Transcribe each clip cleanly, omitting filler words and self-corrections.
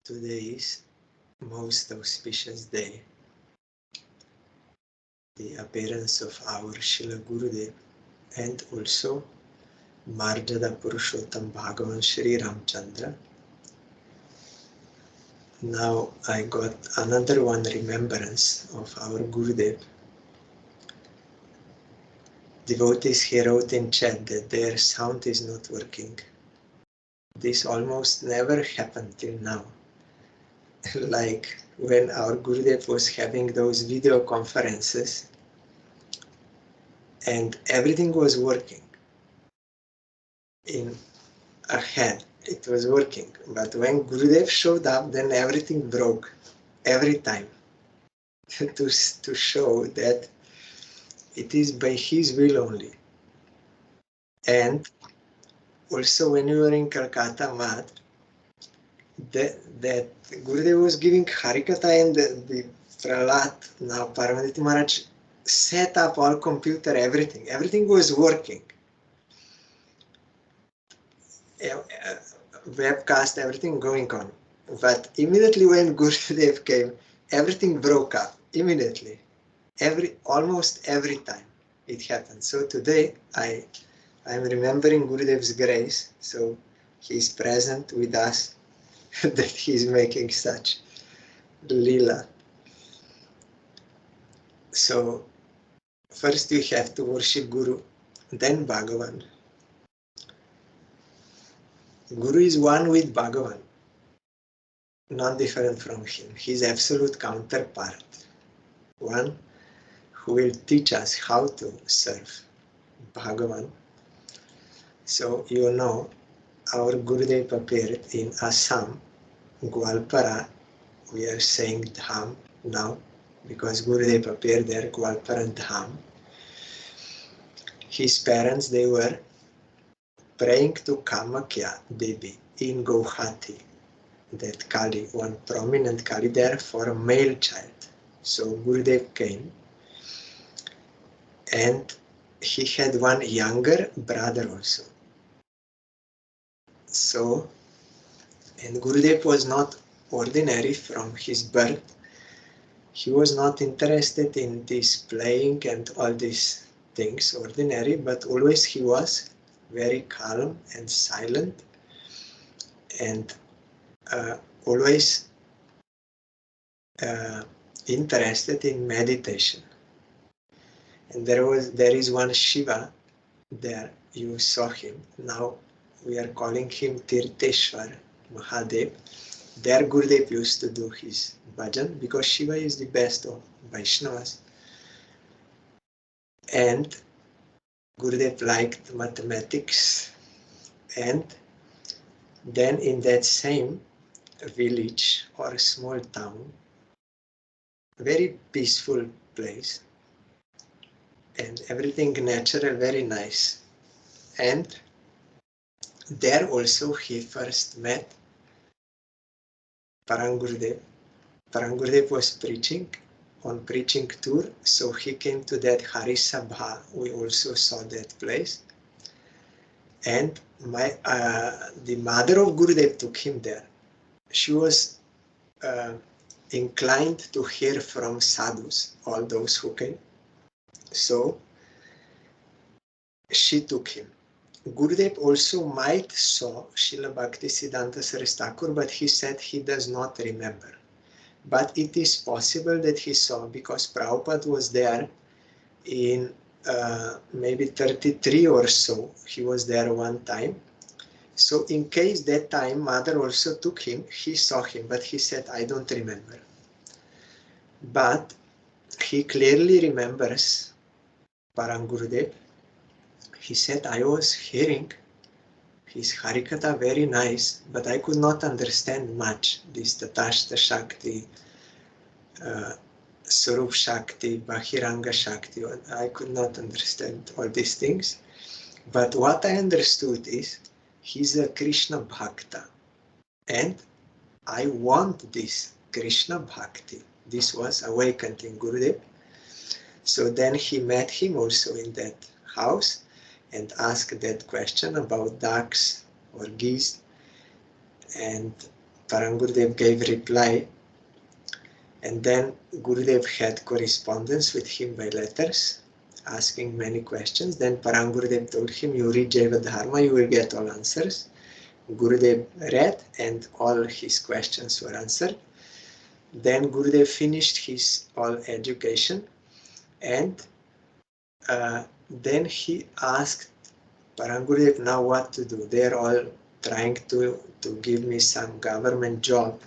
Today is most auspicious day, the appearance of our Srila Gurudev and also Marjada Purushottam Bhagavan Sri Ramachandra. Now I got another one remembrance of our Gurudev. Devotees here wrote in chat that their sound is not working. This almost never happened till now. Like when our Gurudev was having those video conferences and everything was working in ahead, it was working. But when Gurudev showed up, then everything broke every time to show that it is by his will only. And also when we were in Calcutta Mat, that Gurudev was giving Harikatha and the Prahlad, now Parvati Maharaj, set up all computer, everything. Everything was working. Webcast, everything going on. But immediately when Gurudev came, everything broke up. Immediately. Almost every time it happened. So today I'm remembering Gurudev's grace. So he's present with us. That he's making such lila. So first we have to worship Guru, then Bhagavan. Guru is one with Bhagavan, not different from him. He's absolute counterpart, one who will teach us how to serve Bhagavan. So you know, our Gurudev appeared in Assam, Gwalpara. We are saying Dham now because Gurudev appeared there, Gwalpara Dham. His parents, they were praying to Kamakya Devi in Guwahati, that Kali, one prominent Kali there for a male child. So Gurudev came and he had one younger brother also. So, and Gurudev was not ordinary from his birth. He was not interested in this playing and all these things, ordinary, but always he was very calm and silent and always interested in meditation. And there is one Shiva there, you saw him. Now we are calling him Tirtheshwar Mahadev. There Gurudev used to do his bhajan because Shiva is the best of Vaishnavas. And Gurudev liked mathematics. And then in that same village or a small town, very peaceful place, and everything natural, very nice. And there also he first met Parangurudev. Parangurudev was preaching on preaching tour, so he came to that Harisabha. We also saw that place. And the mother of Gurudev took him there. She was inclined to hear from sadhus, all those who came. So she took him. Gurudev also might saw Srila Bhakti Siddhanta Saraswati Thakur, but he said he does not remember. But it is possible that he saw because Prabhupada was there in maybe 33 or so. He was there one time. So in case that time mother also took him, he saw him, but he said, I don't remember. But he clearly remembers Parangurudev. He said, I was hearing his Harikatha very nice, but I could not understand much. This Tatashta Shakti, Sarup Shakti, Bahiranga Shakti. I could not understand all these things. But what I understood is, he's a Krishna Bhakta. And I want this Krishna Bhakti. This was awakened in Gurudev. So then he met him also in that house and asked that question about ducks or geese. And Gurudev gave reply, and then Gurudev had correspondence with him by letters, asking many questions. Then Gurudev told him, you read Jaiva Dharma, you will get all answers. Gurudev read and all his questions were answered. Then Gurudev finished his all education, and then he asked Gurudev now what to do. They are all trying to give me some government job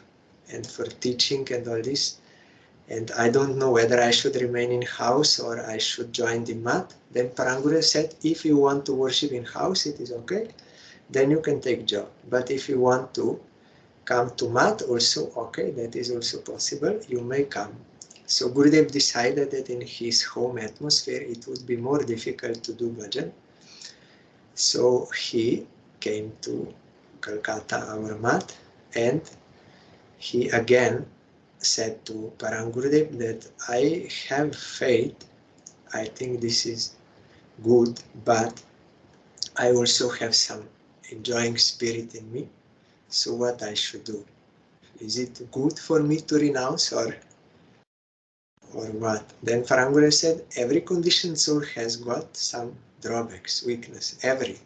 and for teaching and all this. And I don't know whether I should remain in house or I should join the mat. Then Gurudev said, if you want to worship in house, it is okay. Then you can take job. But if you want to come to mat also, okay, that is also possible. You may come. So Gurudev decided that in his home atmosphere, it would be more difficult to do bhajan. So he came to Calcutta, our mat, and he again said to Gurudev that I have faith, I think this is good, but I also have some enjoying spirit in me. So what I should do? Is it good for me to renounce or what? Then Gurudev said, every conditioned soul has got some drawbacks, weakness, every.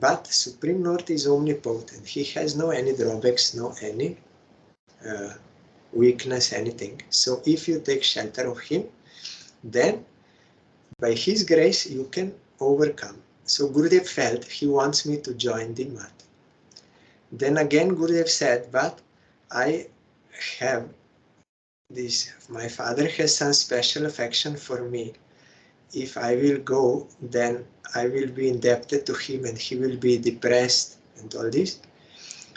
But Supreme Lord is omnipotent. He has no any drawbacks, no any weakness, anything. So if you take shelter of him, then by his grace you can overcome. So Gurudev felt he wants me to join the mat. Then again Gurudev said, but I have this, my father has some special affection for me. If I will go, then I will be indebted to him and he will be depressed and all this.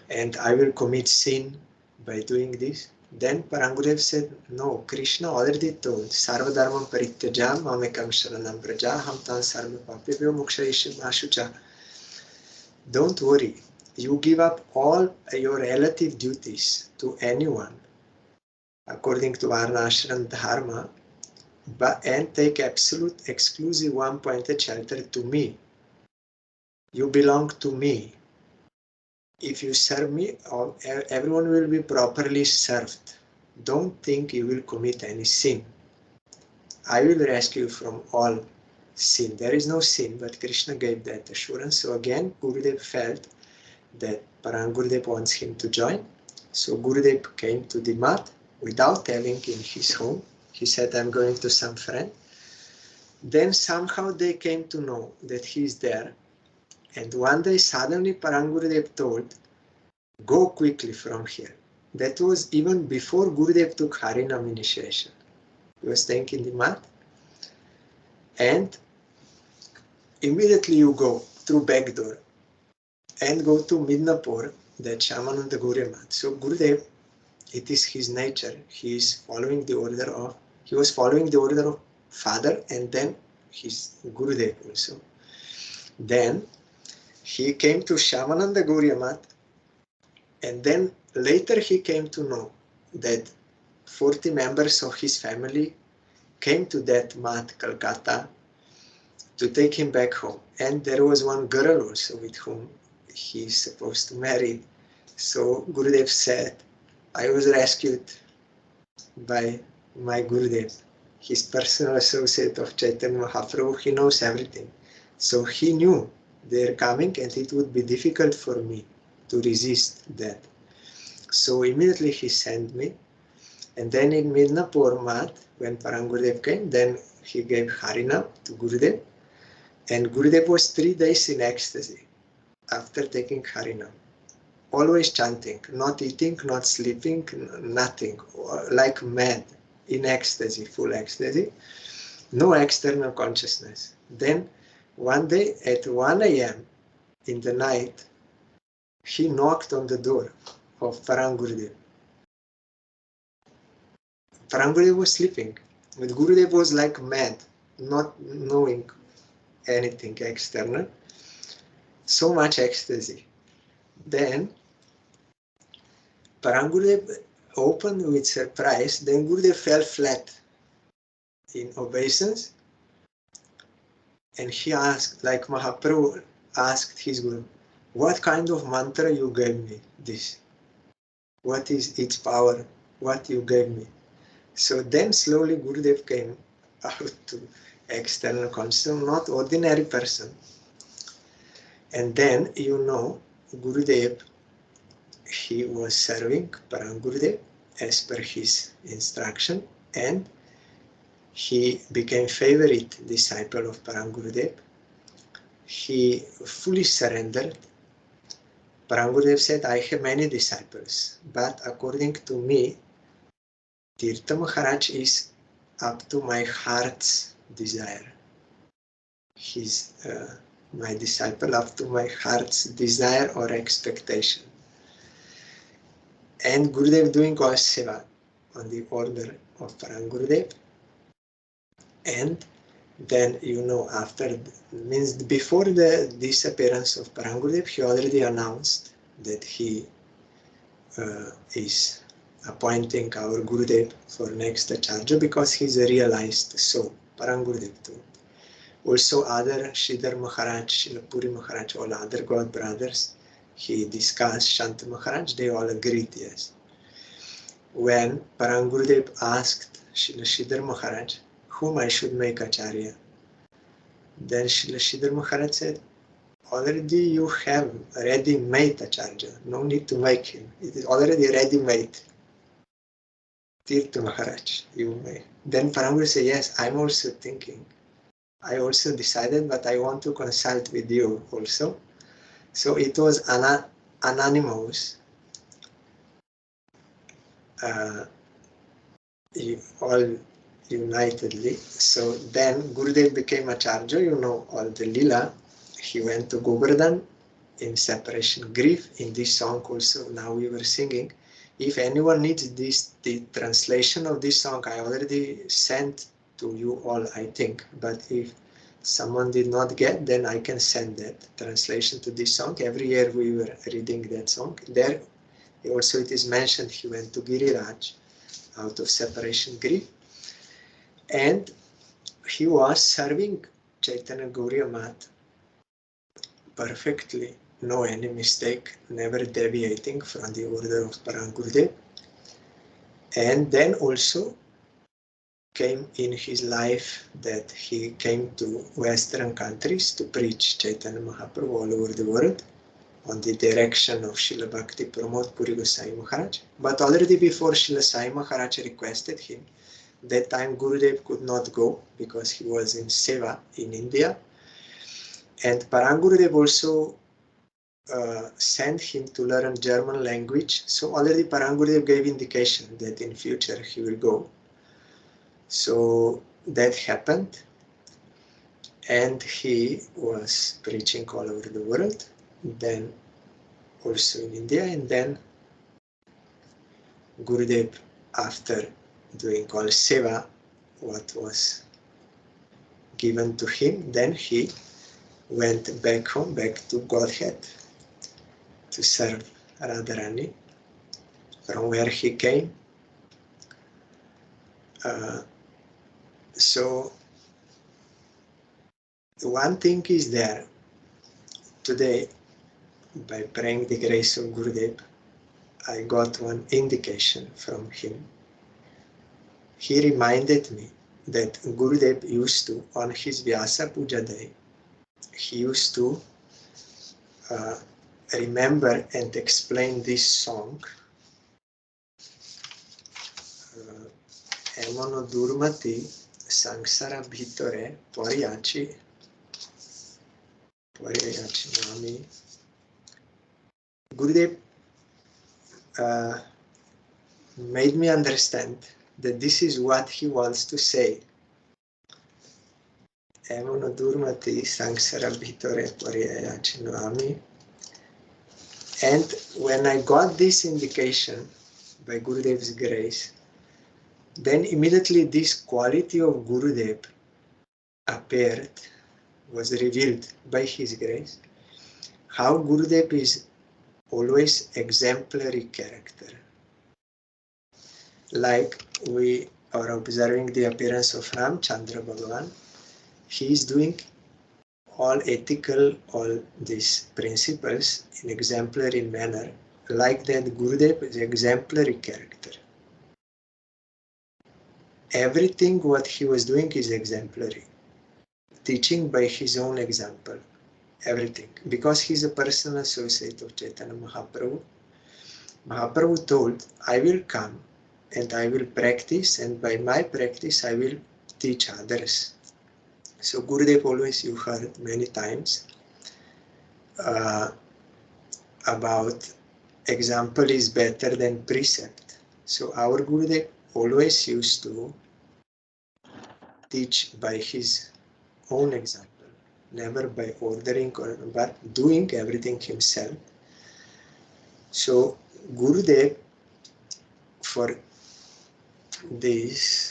And I will commit sin by doing this. Then Gurudev said, no, Krishna already told, Sarva Dharmam Parityajam Mamekam Sharanam Braja Ham Tan Sarva Papibhyo Mokshayishim Ashucha. Don't worry, you give up all your relative duties to anyone according to Varna Ashram Dharma, and take absolute exclusive one-pointed shelter to me. You belong to me. If you serve me, everyone will be properly served. Don't think you will commit any sin. I will rescue you from all sin. There is no sin, but Krishna gave that assurance. So again, Gurudev felt that Gurudev wants him to join. So Gurudev came to the mat without having in his home. He said, I'm going to some friend. Then somehow they came to know that he is there. And one day suddenly Gurudev told, go quickly from here. That was even before Gurudev took Harinam initiation. He was staying in the mat. And immediately you go through back door and go to Midnapur, that Shamananda Gurya mat. So Gurudev, it is his nature. He was following the order of father and then his Gurudev also. Then he came to Shamananda Gurya mat, and then later he came to know that 40 members of his family came to that mat, Calcutta, to take him back home. And there was one girl also with whom he is supposed to marry. So Gurudev said, I was rescued by my Gurudev, his personal associate of Chaitanya Mahaprabhu. He knows everything. So he knew they are coming and it would be difficult for me to resist that. So immediately he sent me. And then in Midnapur mat, when Gurudev came, then he gave Harinam to Gurudev. And Gurudev was 3 days in ecstasy after taking Harinam. Always chanting, not eating, not sleeping, nothing, like mad, in ecstasy, full ecstasy, no external consciousness. Then one day at 1 a.m. in the night, he knocked on the door of Gurudev. Gurudev was sleeping, but Gurudev was like mad, not knowing anything external, so much ecstasy. Then Gurudev opened with surprise, then Gurudev fell flat in obeisance, and he asked, like Mahaprabhu asked his Guru, what kind of mantra you gave me this? What is its power? What you gave me? So then slowly Gurudev came out to external consciousness, not ordinary person. And then, Gurudev, he was serving Param Gurudev as per his instruction, and he became favorite disciple of Param Gurudev. He fully surrendered. Param Gurudev said, I have many disciples, but according to me, Tirtha Maharaj is up to my heart's desire. He's my disciple up to my heart's desire or expectation. And Gurudev doing all seva on the order of Param Gurudev. And then, after, means before the disappearance of Param Gurudev, he already announced that he is appointing our Gurudev for next Acharya because he's a realized soul, Param Gurudev too. Also other Sridhar Maharaj, Srila Puri Maharaj, all other God brothers, he discussed, Shanta Maharaj, they all agreed, yes. When Param Gurudev asked Srila Sridhar Maharaj whom I should make Acharya, then Srila Sridhar Maharaj said, already you have ready-made Acharya, no need to make him, it is already ready-made. Tirtha Maharaj, you may. Then Param Gurudev said, yes, I'm also thinking. I also decided, but I want to consult with you also. So it was anonymous, all unitedly. So then Gurudev became Acharya, all the Lila. He went to Govardhan in separation grief. In this song also, now we were singing. If anyone needs the translation of this song, I already sent to you all, I think. But if someone did not get, then I can send that translation to this song. Every year we were reading that song. There also it is mentioned he went to Giriraj out of separation grief. And he was serving Chaitanya Gauriya Mat perfectly, no any mistake, never deviating from the order of Param Gurudev. And then also came in his life that he came to Western countries to preach Chaitanya Mahaprabhu all over the world on the direction of Srila Bhakti Pramod Puri Goswami Maharaj. But already before Srila Sai Maharaj requested him, that time Gurudev could not go because he was in Seva in India. And Param Gurudev also sent him to learn German language. So already Param Gurudev gave indication that in future he will go. So that happened, and he was preaching all over the world, then also in India, and then Gurudev, after doing all seva, what was given to him, then he went back home, back to Godhead, to serve Radharani, from where he came. So one thing is there. Today, by praying the grace of Gurudev, I got one indication from him. He reminded me that Gurudev used to, on his Vyasa Puja day, he used to remember and explain this song, Emono Durmati Sangsara Bhitore Poriyachi Nami. Gurudev made me understand that this is what he wants to say. Emono Durmati Sangsara Bhitore Poriyachi Nami. And when I got this indication by Gurudev's grace, then immediately this quality of Gurudev appeared, was revealed by his grace. How Gurudev is always exemplary character. Like we are observing the appearance of Ramachandra Bhagavan, he is doing all ethical, all these principles in exemplary manner, like that, Gurudev is exemplary character. Everything what he was doing is exemplary. Teaching by his own example. Everything. Because he's a personal associate of Chaitanya Mahaprabhu. Mahaprabhu told, I will come and I will practice, and by my practice I will teach others. So Gurudev always, you heard many times, about example is better than precept. So our Gurudev always used to teach by his own example, never by ordering, but doing everything himself. So Gurudev, for this,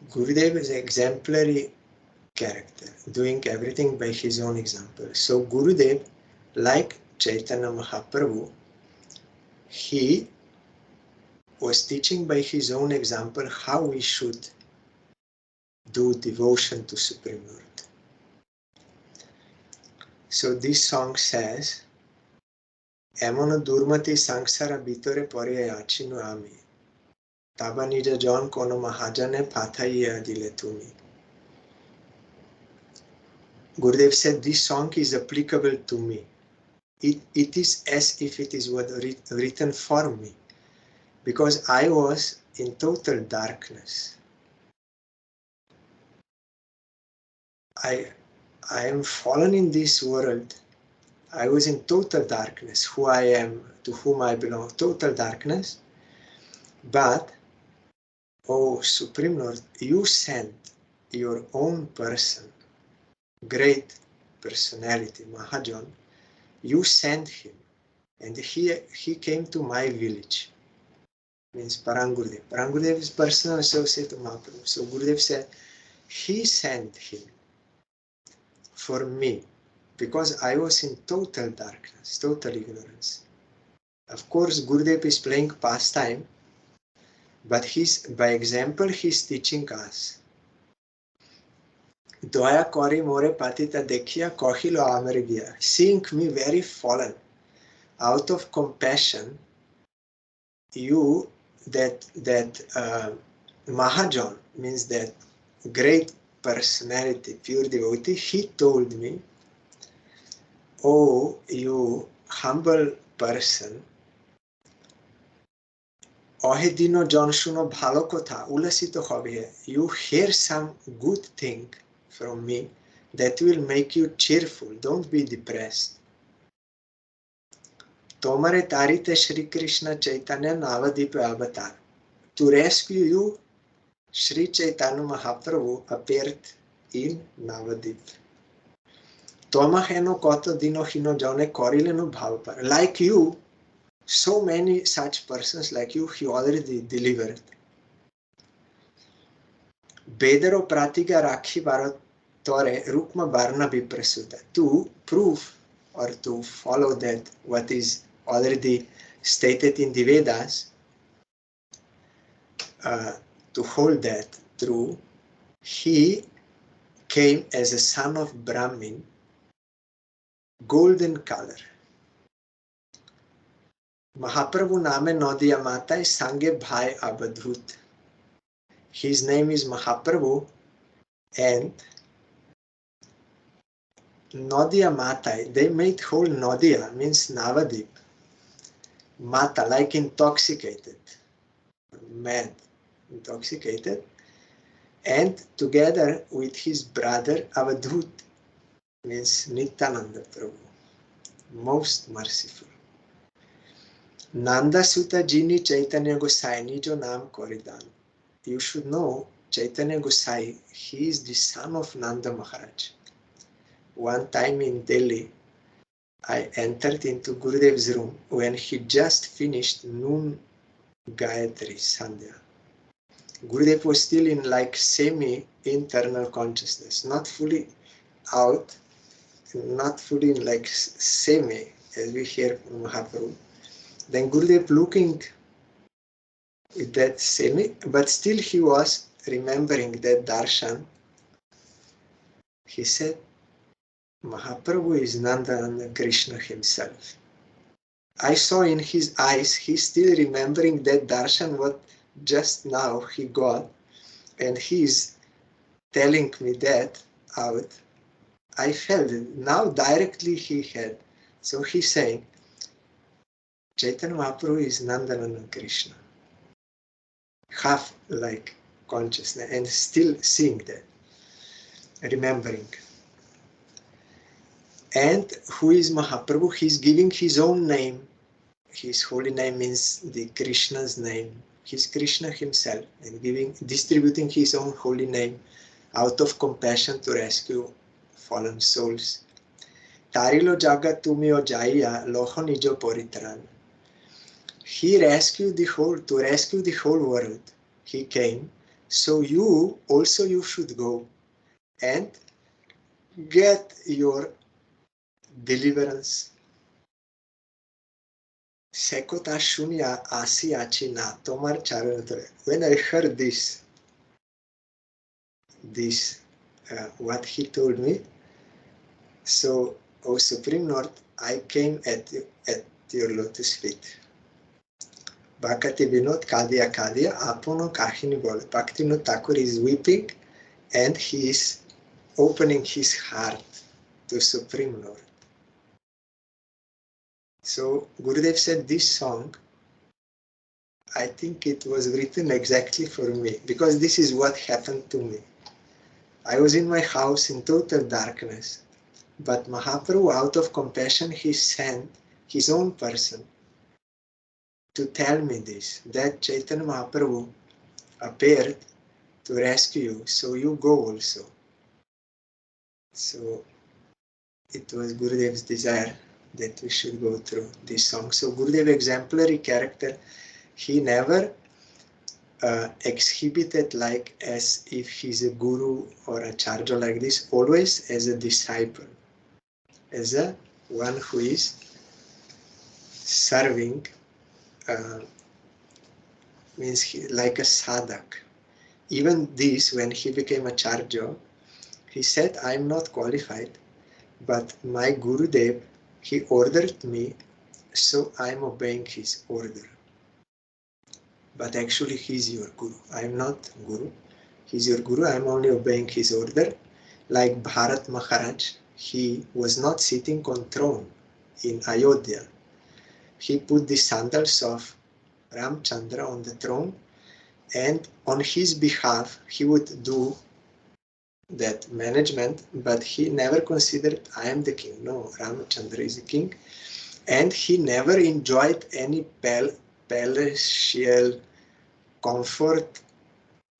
Gurudev is an exemplary character, doing everything by his own example. So Gurudev, like Chaitanya Mahaprabhu, he was teaching by his own example how we should do devotion to Supreme Lord. So this song says, Emono durmati sangsara bitore pore achinu ami. Taba nija jon kono mahajane pathaiya dile tumi. Gurudev said this song is applicable to me. It is as if it is what written for me. Because I was in total darkness. I am fallen in this world. I was in total darkness, who I am, to whom I belong, total darkness. But, oh Supreme Lord, you sent your own person, great personality, Mahajan, you sent him, and he came to my village. Means Parangurudev. Parangurudev is personal associate of Mahaprabhu. So Gurudev said, he sent him for me, because I was in total darkness, total ignorance. Of course, Gurudev is playing pastime, but by example, he's teaching us. Daya kori more patita dekhia kohilo amarigya. Seeing me very fallen, out of compassion, you, that Mahajan, means that great personality, pure devotee, he told me, oh, you humble person, অহেদিনও জন শুনো ভালো কথা উল্লাসিত হবে. You hear some good thing from me that will make you cheerful. Don't be depressed. তোমারে তারিতে শ্রীকৃষ্ণ চৈতন্য নবদ্বীপে অবতার. To rescue you, Sri Chaitanya Mahaprabhu appeared in Navadip. Tomaheno koto dino hino jone korileno bhavapar. Like you, so many such persons like you, he already delivered. Bedero pratiga rakhi tore rukma varna viprasuta. To prove or to follow that what is already stated in the Vedas, to hold that true, he came as a son of Brahmin, golden color. Mahaprabhu name Nodiya Matai Sange Bhai Abadhut. His name is Mahaprabhu, and Nodiya Matai, they made whole Nodiya, means Navadip. Mata, like intoxicated, mad, intoxicated, and together with his brother Avadhut, means Nityananda Prabhu, most merciful. Nanda Sutta Jini Chaitanya Gosai Nijo Nam Koridan. You should know Chaitanya Gosai, he is the son of Nanda Maharaj. One time in Delhi, I entered into Gurudev's room when he just finished noon Gayatri Sandhya. Gurudev was still in like semi-internal consciousness, not fully out, not fully in like semi, as we hear from Mahaprabhu. Then Gurudev looking with that semi, but still he was remembering that darshan. He said, Mahaprabhu is Nanda Krishna himself. I saw in his eyes, he's still remembering that darshan what just now he got, and he's telling me that out. I felt it. Now directly he had. So he's saying, Chaitanya Mahaprabhu is Nandanana Krishna. Half like consciousness and still seeing that, remembering. And who is Mahaprabhu? He's giving his own name. His holy name means the Krishna's name. He's Krishna himself and distributing his own holy name out of compassion to rescue fallen souls. Tarilo jaga tumio jaya loho nijo poritran. He rescued to rescue the whole world. He came. So you should go and get your deliverance. Sekota shunya asi achina tomar charanatore. When I heard this, what he told me, so, O Supreme Lord, I came at your lotus feet. Bhakti Vinod Kadia Kadia Apono Kahini Bol. Bhaktivinoda Thakur is weeping and he is opening his heart to Supreme Lord. So Gurudev said this song, I think it was written exactly for me because this is what happened to me. I was in my house in total darkness, but Mahaprabhu, out of compassion, he sent his own person to tell me this, that Chaitanya Mahaprabhu appeared to rescue you, so you go also. So it was Gurudev's desire that we should go through this song. So Gurudev, exemplary character, he never exhibited like as if he's a guru or a charja like this, always as a disciple, as a one who is serving, means like a sadhak. Even this, when he became a charja, he said, I'm not qualified, but my Gurudev, he ordered me, so I'm obeying his order. But actually he's your guru. I'm not guru. He's your guru. I'm only obeying his order. Like Bharat Maharaj, he was not sitting on throne in Ayodhya. He put the sandals of Ramachandra on the throne, and on his behalf he would do that management, but he never considered I am the king. No, Ramachandra is the king. And he never enjoyed any palatial comfort.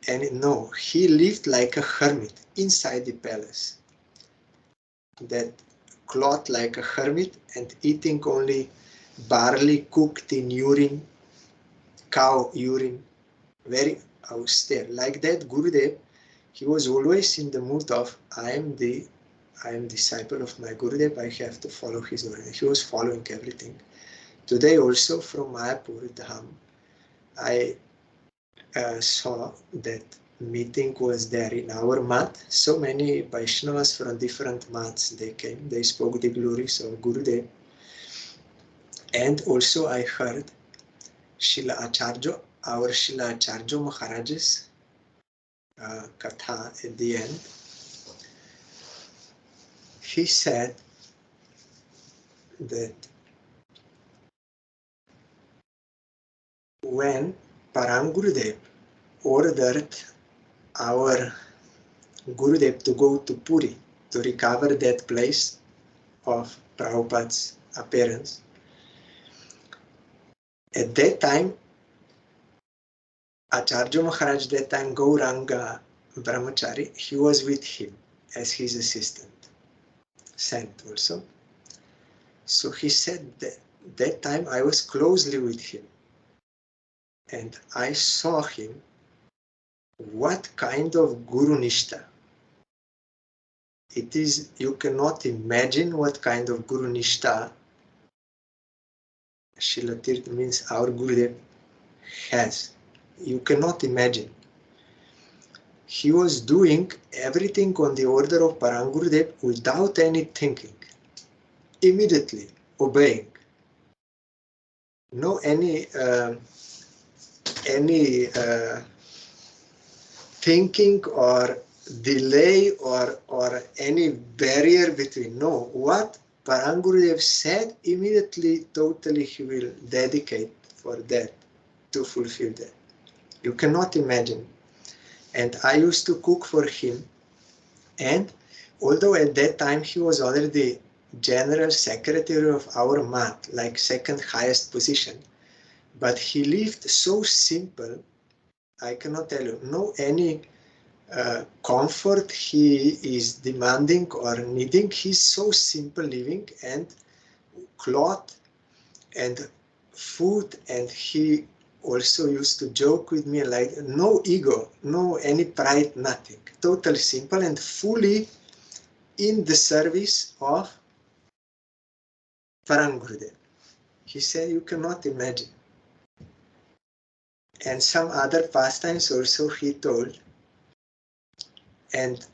And no, he lived like a hermit inside the palace. That cloth like a hermit and eating only barley cooked in urine, cow urine, very austere. Like that, Gurudev, he was always in the mood of I am disciple of my Gurudev, I have to follow his order. He was following everything. Today also from Mayapur Dham, I saw that meeting was there in our mat. So many Vaishnavas from different mats, they came, they spoke the glories of Gurudev. And also I heard Srila Acharya, our Srila Acharya Maharaj's katha at the end. He said that when Param Gurudev ordered our Gurudev to go to Puri to recover that place of Prabhupada's appearance, at that time, Acharya Maharaj, that time Gauranga Brahmachari, he was with him as his assistant, sent also. So he said that time I was closely with him and I saw him, what kind of Guru Nishta. It is, you cannot imagine what kind of Guru Nishta Srila Tirtha means our Gurudev has. You cannot imagine. He was doing everything on the order of Parangurudev without any thinking. Immediately obeying. No any thinking or delay or any barrier between. No, what Parangurudev said, immediately, totally he will dedicate for that, to fulfill that. You cannot imagine. And I used to cook for him, and although at that time he was already general secretary of our mat, like second highest position, but he lived so simple, I cannot tell you, no any comfort he is demanding or needing. He's so simple living, and cloth and food, and he also used to joke with me, like no ego, no any pride, nothing. Totally simple and fully in the service of Parangurudev. He said, you cannot imagine. And some other pastimes also he told, and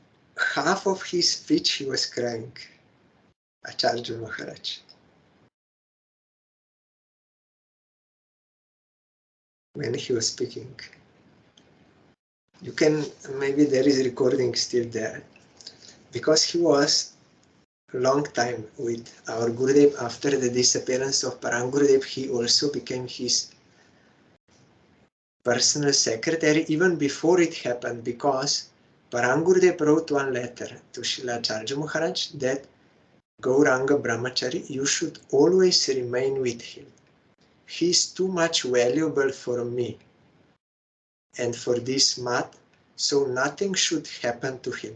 half of his speech he was crying, Acharya Maharaj. When he was speaking. You can, maybe there is recording still there, because he was a long time with our Gurudev. After the disappearance of Parangurudev, he also became his personal secretary even before it happened, because Parangurudev wrote one letter to Srila Acharya Maharaj that Gauranga Brahmachari, you should always remain with him. He is too much valuable for me and for this mat, so nothing should happen to him.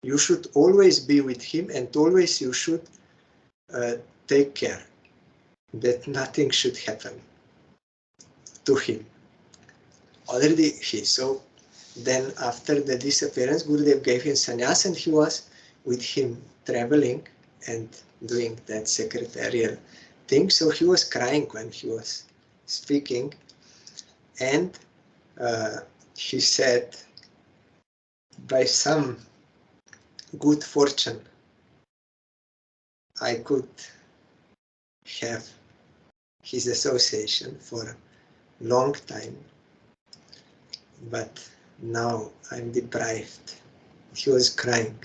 You should always be with him, and always you should take care that nothing should happen to him. Already he. So then after the disappearance, Gurudev gave him sannyas, and he was with him traveling and doing that secretarial thing. So he was crying when he was speaking, and he said, by some good fortune, I could have his association for a long time, but now I'm deprived. He was crying.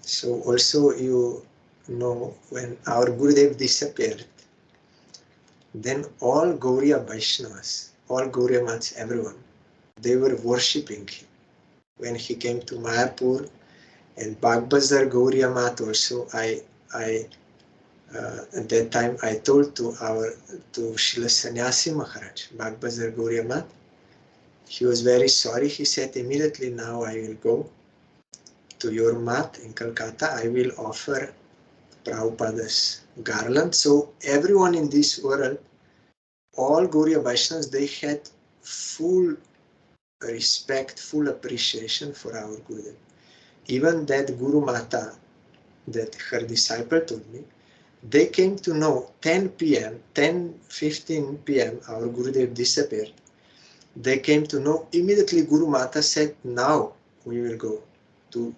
So also, you know, when our Gurudev disappeared, then all Gauriya Vaishnavas, all Gauriya Mats, everyone, they were worshipping him. When he came to Mayapur and Bagbazar Gauriya Mat also, at that time I told to Srila Sannyasi Maharaj, Bagbazar Gauriya Mat, he was very sorry. He said, immediately now I will go to your mat in Calcutta. I will offer Prabhupada's garland. So everyone in this world, all Gauriya Vaishnavas, they had full respect, full appreciation for our Gurudev. Even that Guru Mata, that her disciple told me, they came to know 10 p.m., 10:15 p.m., our Gurudev disappeared. They came to know immediately. Guru Mata said, now we will go to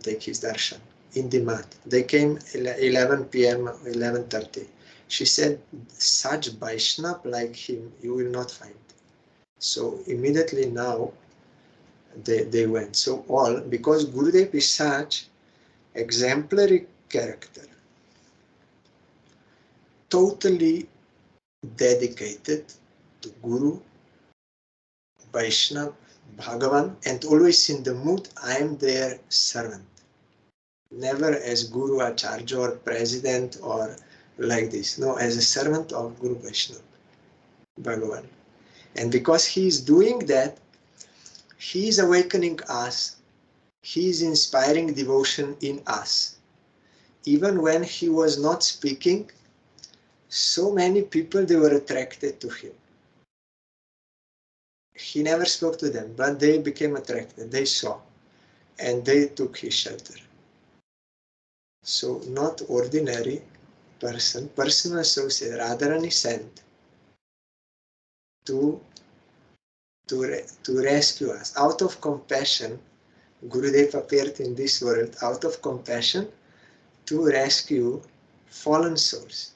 take his darshan in the mat. They came 11 p.m., 11:30. She said, such Vaishnav like him you will not find. So immediately now they went. So all, because Gurudev is such exemplary character, totally dedicated to Guru, Vaishnav, Bhagavan, and always in the mood, I am their servant. Never as Guru, Acharya, or president, or like this. No, as a servant of Guru Vaishnav, Bhagavan. And because he is doing that, he is awakening us. He is inspiring devotion in us. Even when he was not speaking, so many people, they were attracted to him. He never spoke to them, but they became attracted. They saw, and they took his shelter. So not ordinary person, personal associate, Radharani sent to rescue us. Out of compassion, Gurudev appeared in this world out of compassion to rescue fallen souls.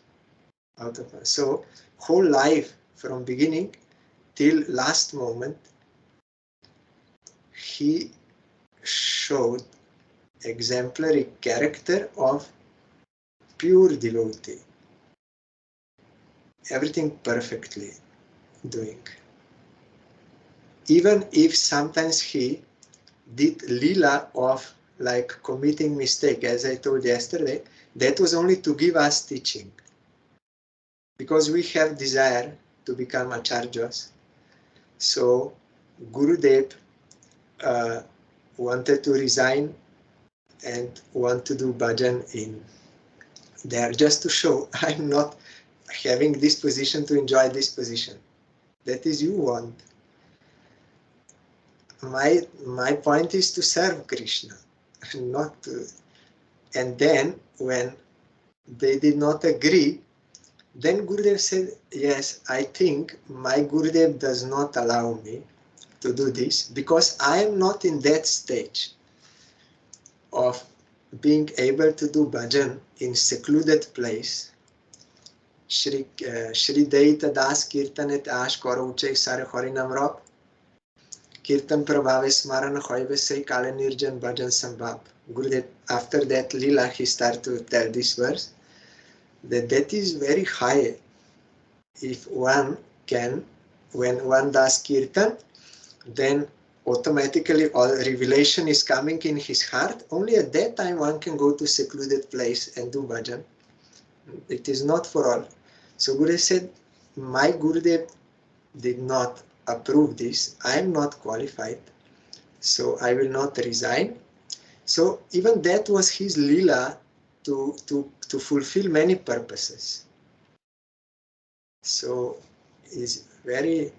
So whole life from beginning till last moment, he showed exemplary character of pure devotee. Everything perfectly doing. Even if sometimes he did lila of like committing mistake, as I told yesterday, that was only to give us teaching. Because we have desire to become acharyas. So Gurudev wanted to resign and want to do bhajan in there, just to show I'm not having this position to enjoy this position. That is you want. My point is to serve Krishna, not to. And then when they did not agree, then Gurudev said, yes, I think my Gurudev does not allow me to do this because I am not in that stage of being able to do bhajan in secluded place. Shri Deita Das Kirtanet Ash Koro Uchek Sare Harinam Rop Kirtan Prabhave Smarana Hoive Sei Kale Nirjan Bhajan Sambhav. Gurudev, after that lila, he started to tell this verse, that is very high. If one can, when one does kirtan, then automatically all revelation is coming in his heart. Only at that time one can go to secluded place and do bhajan. It is not for all. So Gurudev said, my Gurudev did not approve this. I am not qualified, so I will not resign. So even that was his lila to fulfill many purposes. So is very.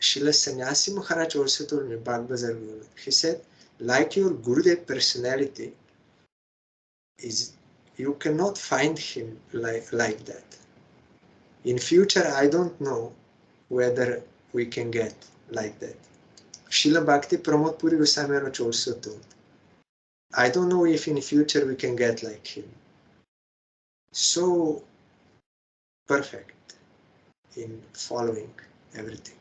Srila Sannyasi Maharaj also told me, Bhagavad Guru, he said, like your Gurudev personality, is you cannot find him like that. In future, I don't know whether we can get like that. Srila Bhakti Pramod Puri Goswami Maharaj also told, I don't know if in future we can get like him. So perfect in following everything.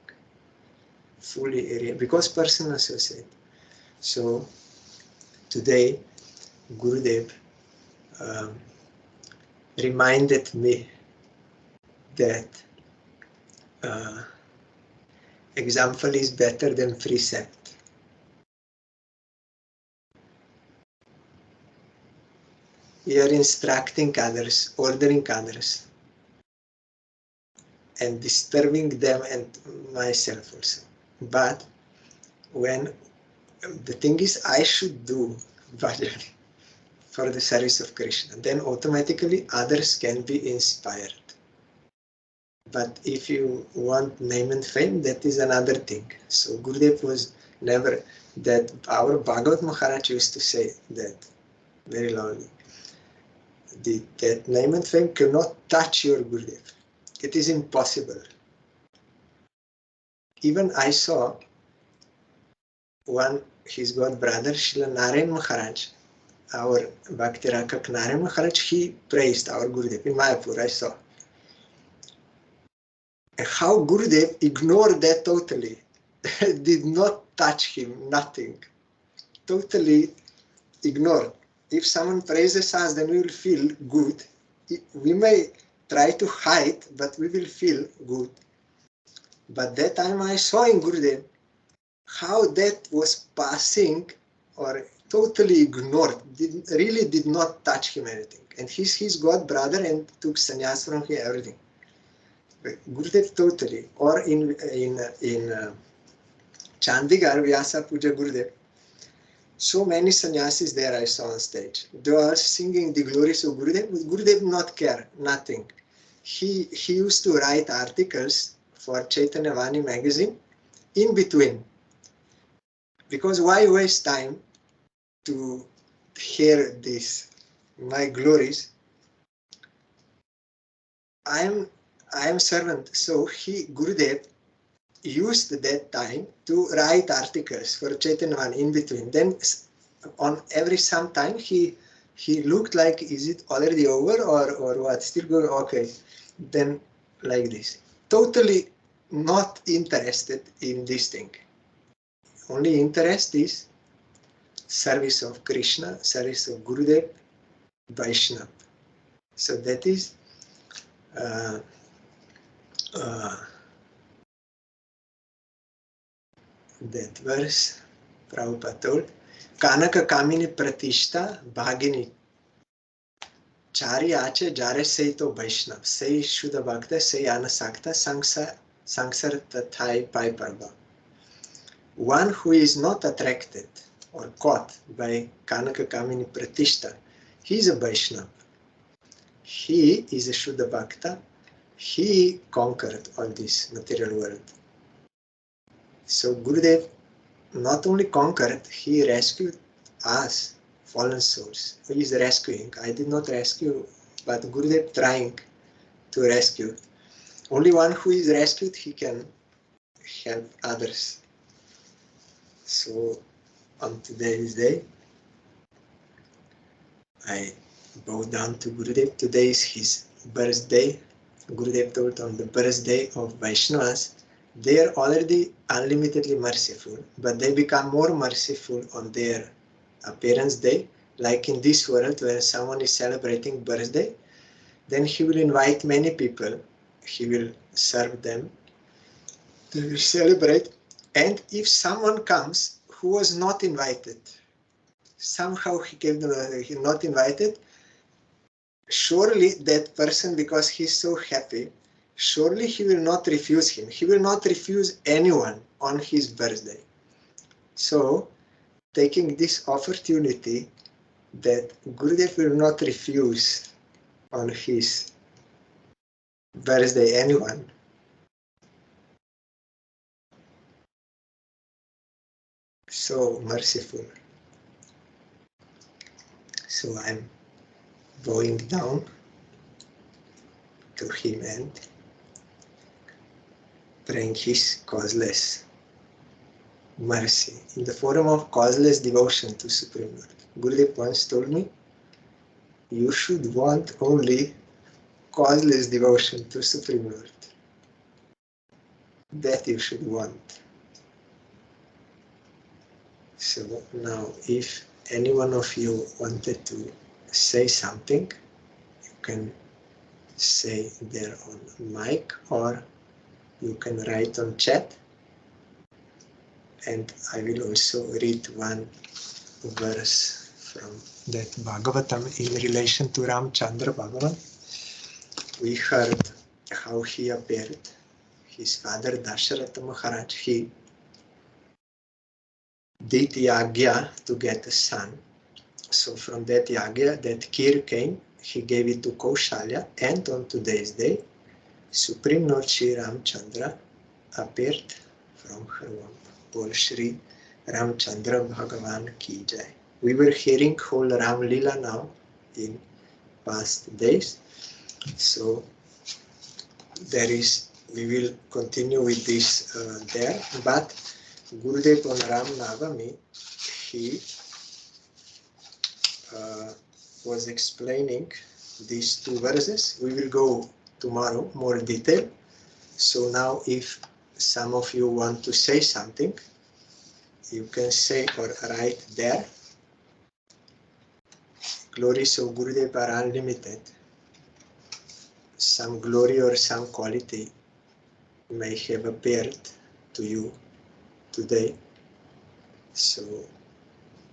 Fully area, because personal associate. So today, Gurudev reminded me that example is better than precept. We are instructing others, ordering others, and disturbing them and myself also. But when the thing is, I should do bhajan for the service of Krishna, then automatically others can be inspired. But if you want name and fame, that is another thing. So Gurudev was never that. Our Bhagavad Maharaj used to say that very loudly. That name and fame cannot touch your Gurudev. It is impossible. Even I saw his god brother, Srila Narayan Maharaj, our Bhakti Rakak Narayan Maharaj, he praised our Gurudev in Mayapur, I saw. And how Gurudev ignored that totally, did not touch him, nothing. Totally ignored. If someone praises us, then we will feel good. We may try to hide, but we will feel good. But that time I saw in Gurudev how that was passing or totally ignored, really did not touch him anything. And he's his god brother and took sannyas from him, everything. Gurudev totally. Or in Chandigarh, Vyasa Puja Gurudev, so many sannyasis there I saw on stage. They were singing the glories of Gurudev. Gurudev not care, nothing. He used to write articles for Chaitanya Vani magazine in between. Because why waste time to hear this, my glories? I am servant. So Gurudev used that time to write articles for Chaitanya Mahaprabhu in between. Then on every some time he looked like, is it already over or what? Still going? Okay. Then like this. Totally not interested in this thing. Only interest is service of Krishna, service of Gurudev, Vaishnava. So that is that verse Prabhupada told. Kanaka Kamini Pratishta Bhagini Chari Ache Jare Seito Vaishnav Sei Shuddha Bhakta Sei Anasakta Sangsar Tathai Pai Parva. One who is not attracted or caught by Kanaka Kamini Pratishta, he is a Vaishnav. He is a Shuddha Bhakta. He conquered all this material world. So Gurudev not only conquered, he rescued us, fallen souls. He is rescuing. I did not rescue, but Gurudev trying to rescue. Only one who is rescued, he can help others. So on today's day, I bow down to Gurudev. Today is his birthday. Gurudev told on the birthday of Vaishnavas, they are already unlimitedly merciful, but they become more merciful on their appearance day. Like in this world, when someone is celebrating birthday, then he will invite many people. He will serve them. They will celebrate. And if someone comes who was not invited, somehow he gave them, he not invited, surely that person, because he's so happy, surely he will not refuse him. He will not refuse anyone on his birthday. So, taking this opportunity that Gurudev will not refuse on his birthday anyone. So merciful. So I'm bowing down to him and praying his causeless mercy in the form of causeless devotion to Supreme Lord. Gurudev once told me, you should want only causeless devotion to Supreme Lord. That you should want. So now if any one of you wanted to say something, you can say there on mic or you can write on chat, and I will also read one verse from that Bhagavatam in relation to Ramachandra Bhagavan. We heard how he appeared. His father Dasharatha Maharaj, he did yagya to get a son. So from that yagya, that kir came, he gave it to Kaushalya, and on today's day, Supreme Lord Sri Ramachandra appeared from her womb. Bol Shri Ramachandra Bhagavan Ki Jai. We were hearing whole Ram Lila now in past days. So we will continue with this there. But Gurudev on Ram Navami, he was explaining these two verses. We will go tomorrow more detail. So now if some of you want to say something, you can say or write there. Glories of Gurudev are unlimited. Some glory or some quality may have appeared to you today. So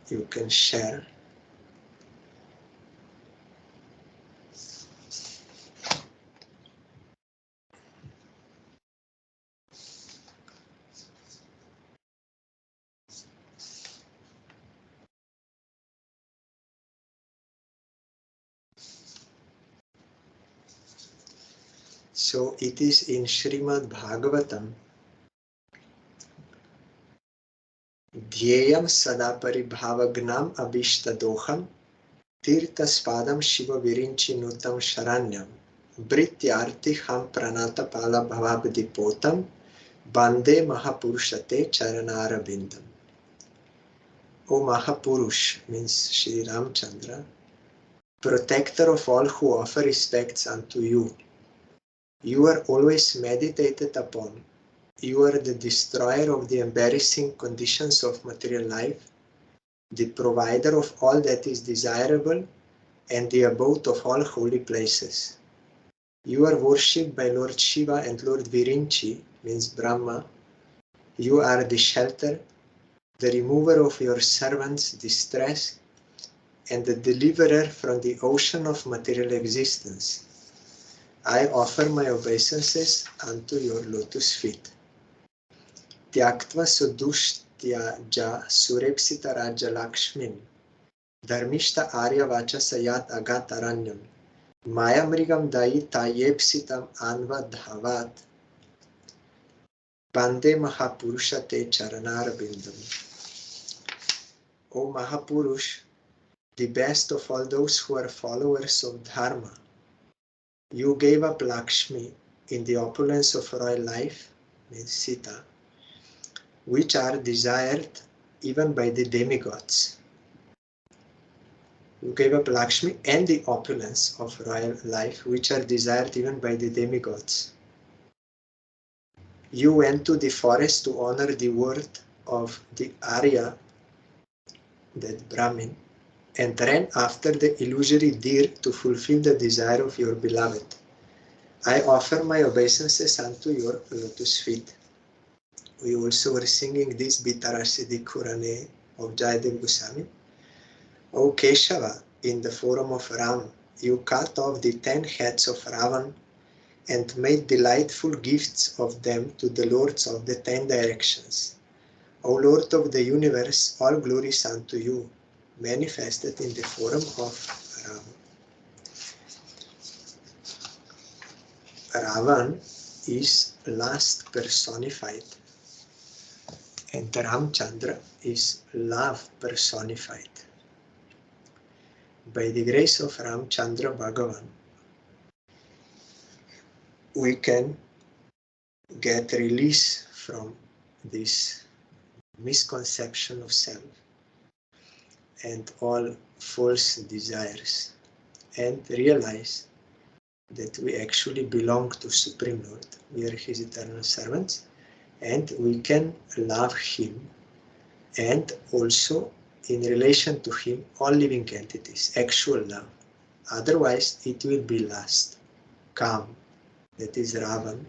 you can share. So it is in Srimad Bhagavatam, Dhyayam sada paribhavagnam abhishtadoham Tirtha spadam shiva virinchi nutam sharanyam Brityartiham pranata pala bhavabdipotam Bande Mahapurushate Charanarabindam. O Mahapurush means Sri Ramachandra, protector of all who offer respects unto you. You are always meditated upon. You are the destroyer of the embarrassing conditions of material life, the provider of all that is desirable, and the abode of all holy places. You are worshipped by Lord Shiva and Lord Virinchi, means Brahma. You are the shelter, the remover of your servants' distress, and the deliverer from the ocean of material existence. I offer my obeisances unto your lotus feet. Tyaktva sudushtya ja surepsita raja lakshmin, dharmishta arya vacha sayat agat aranyam, mayamrigam dai tayepsitam anvadhavat, bande mahapurushate charanarabindam. O Mahapurush, the best of all those who are followers of Dharma, you gave up Lakshmi in the opulence of royal life, means Sita, which are desired even by the demigods. You gave up Lakshmi and the opulence of royal life, which are desired even by the demigods. You went to the forest to honor the word of the Arya, that Brahmin, and ran after the illusory deer to fulfill the desire of your beloved. I offer my obeisances unto your lotus feet. We also were singing this Bitarasidi Kurane of Jayadev Goswami. O Keshava, in the form of Ram, you cut off the 10 heads of Ravan and made delightful gifts of them to the lords of the 10 directions. O Lord of the universe, all glories unto you, manifested in the form of Ram. Ravan is lust personified, and Ramachandra is love personified. By the grace of Ramachandra Bhagavan, we can get release from this misconception of self and all false desires, and realize that we actually belong to Supreme Lord. We are His eternal servants, and we can love Him, and also in relation to Him, all living entities, actual love. Otherwise, it will be lust, kam, that is Ravan.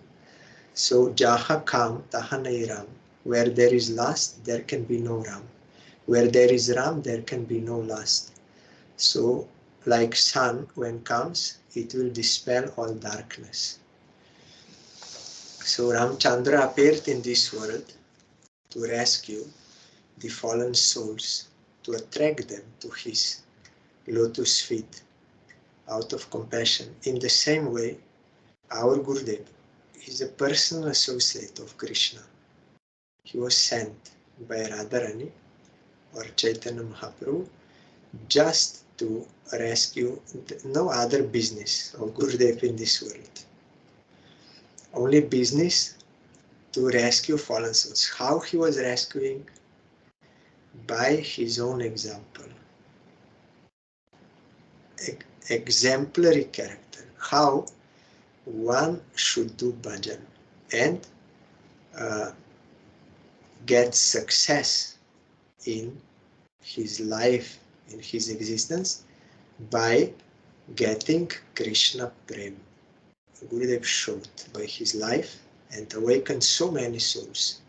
So, Jaha kam, taha nahi Ram. Where there is lust, there can be no Ram. Where there is Ram, there can be no lust. So, like sun, when comes, it will dispel all darkness. So, Ramachandra appeared in this world to rescue the fallen souls, to attract them to his lotus feet out of compassion. In the same way, our Gurudev is a personal associate of Krishna. He was sent by Radharani or Chaitanya Mahaprabhu just to rescue, no other business of Gurudev in this world. Only business to rescue fallen souls. How he was rescuing? By his own example. Exemplary character. How one should do bhajan and get success in his life, in his existence, by getting Krishna Prem. Gurudev showed by his life and awakened so many souls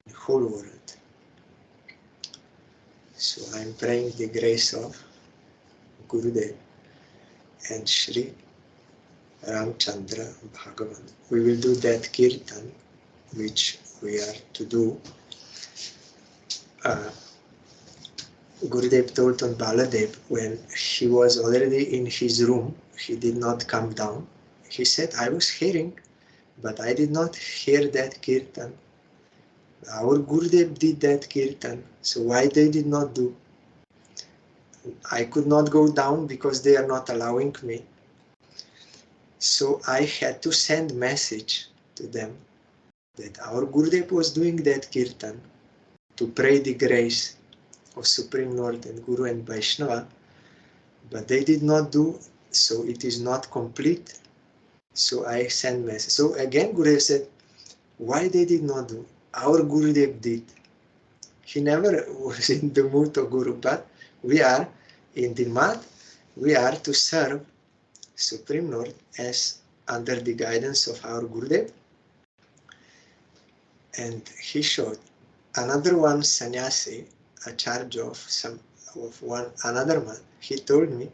in the whole world. So I am praying the grace of Gurudev and Sri Ramachandra Bhagavan. We will do that kirtan which we are to do. Gurudev told on Ballabh when he was already in his room, he did not come down. He said, I was hearing, but I did not hear that kirtan. Our Gurudev did that kirtan, so why they did not do? I could not go down because they are not allowing me. So I had to send message to them that our Gurudev was doing that kirtan to pray the grace of Supreme Lord and Guru and Vaishnava, but they did not do, so it is not complete. So I sent message. So again Gurudev said, why they did not do? Our Gurudev did. He never was in the mood of Guru, but we are in the mud. We are to serve Supreme Lord as under the guidance of our Gurudev. And he showed another one sannyasi, a charge of another man. He told me,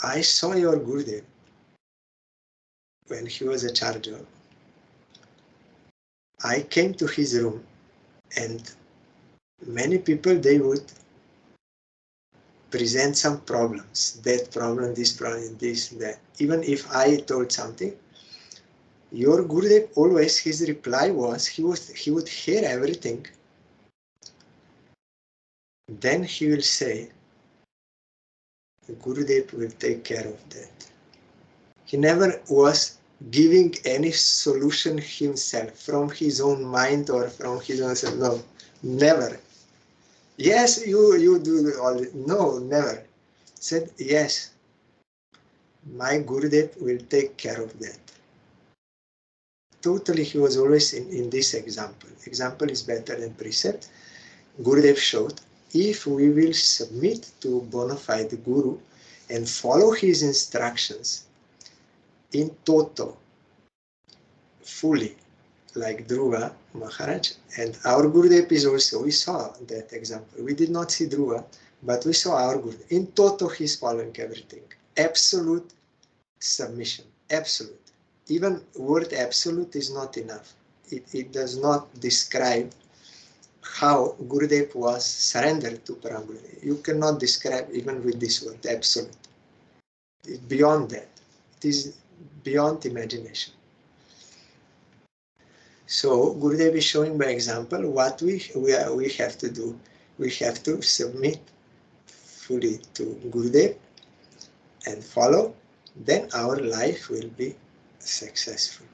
I saw your Gurudev when he was a charger. I came to his room and many people, they would present some problems, that problem, this, that. Even if I told something, your Gurudev always, his reply was, he would hear everything. Then he will say, Gurudev will take care of that. He never was giving any solution himself from his own mind or from his own self. No, never. Yes, you do all this. No, never. Said, yes, my Gurudev will take care of that. Totally, he was always in this example. Example is better than precept. Gurudev showed, if we will submit to bona fide Guru and follow his instructions in toto, fully, like Dhruva Maharaj, and our Gurudev is also, we saw that example. We did not see Dhruva, but we saw our Gurudev. In toto, he's following everything. Absolute submission, absolute. Even word absolute is not enough. It does not describe how Gurudev was surrendered to Param Gurudev. You cannot describe even with this word, absolute. It's beyond that. It is beyond imagination. So Gurudev is showing by example what we have to do. We have to submit fully to Gurudev and follow. Then our life will be successful.